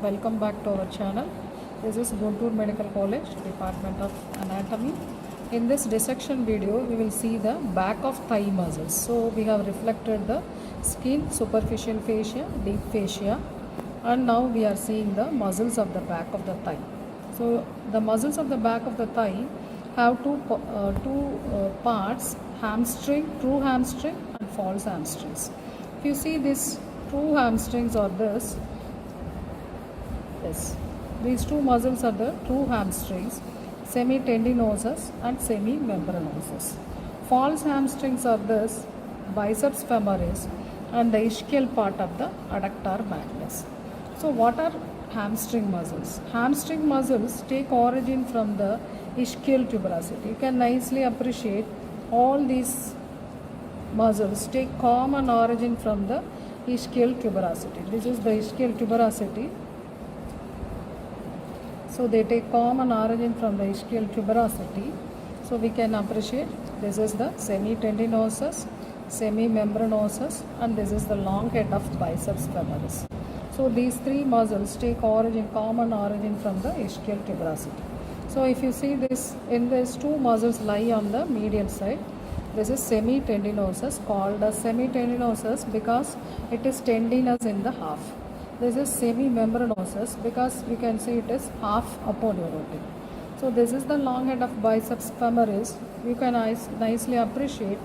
Welcome back to our channel. This is Guntur Medical College, Department of Anatomy. In this dissection video, we will see the back of thigh muscles. So we have reflected the skin, superficial fascia, deep fascia, and now we are seeing the muscles of the back of the thigh. So the muscles of the back of the thigh have two parts: hamstring, true hamstring, and false hamstrings. If you see this, true hamstrings are this. Yes, these two muscles are the true hamstrings, semitendinosus and semimembranosus. False hamstrings are this, biceps femoris and the ischial part of the adductor magnus. So what are hamstring muscles? Hamstring muscles take origin from the ischial tuberosity. You can nicely appreciate all these muscles take common origin from the ischial tuberosity. This is the ischial tuberosity. So they take common origin from the ischial tuberosity. So we can appreciate this is the semitendinosus, semimembranosus, and this is the long head of biceps femoris. So these three muscles take common origin from the ischial tuberosity. So if you see this, in these two muscles lie on the medial side. This is semitendinosus, called as semitendinosus because it is tendinous in the half. This is semimembranosus because you can see it is half aponeurotic. So this is the long head of biceps femoris. You can nicely appreciate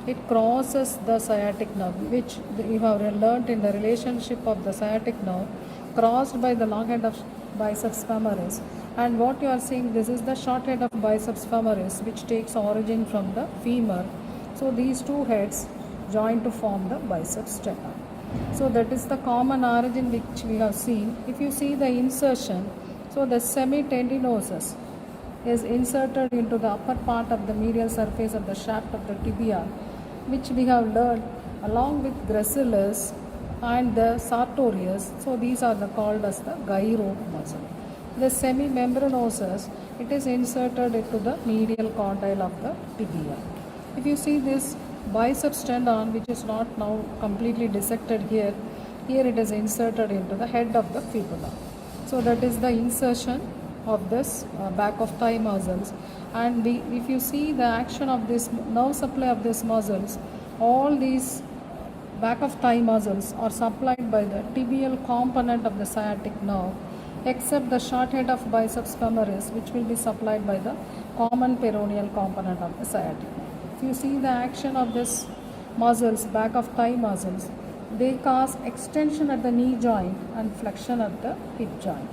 it crosses the sciatic nerve, which you have learnt in the relationship of the sciatic nerve crossed by the long head of biceps femoris. And what you are seeing, this is the short head of biceps femoris, which takes origin from the femur. So these two heads join to form the biceps sternum. So that is the common origin which we have seen. If you see the insertion, so the semitendinosus is inserted into the upper part of the medial surface of the shaft of the tibia, which we have learned along with gracilis and the sartorius. So these are called as the gyro muscle. The semimembranosus, it is inserted into the medial condyle of the tibia. If you see this biceps tendon, which is not now completely dissected here it is inserted into the head of the fibula. So that is the insertion of this back of thigh muscles. And if you see the action of this nerve supply of these muscles, all these back of thigh muscles are supplied by the tibial component of the sciatic nerve, except the short head of biceps femoris, which will be supplied by the common peroneal component of the sciatic nerve. If you see the action of this muscles, back of thigh muscles, they cause extension at the knee joint and flexion at the hip joint.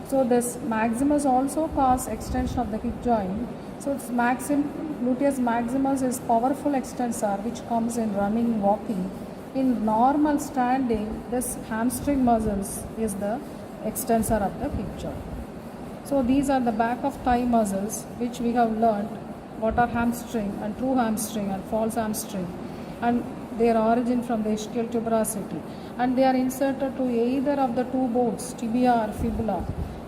So this maximus also cause extension of the hip joint. So it's gluteus maximus is powerful extensor which comes in running, walking. In normal standing, this hamstring muscles is the extensor of the hip joint. So these are the back of thigh muscles which we have learned what are hamstring and true hamstring and false hamstring, and their origin from the ischial tuberosity, and they are inserted to either of the two bones, tibia or fibula,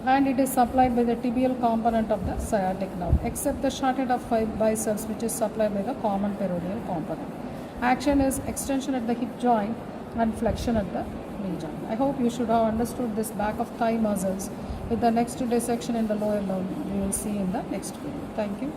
and it is supplied by the tibial component of the sciatic nerve, except the short head of biceps, which is supplied by the common peroneal component. Action is extension at the hip joint and flexion at the knee joint. I hope you should have understood this back of thigh muscles. With the next dissection in the lower limb, we will see in the next video. Thank you.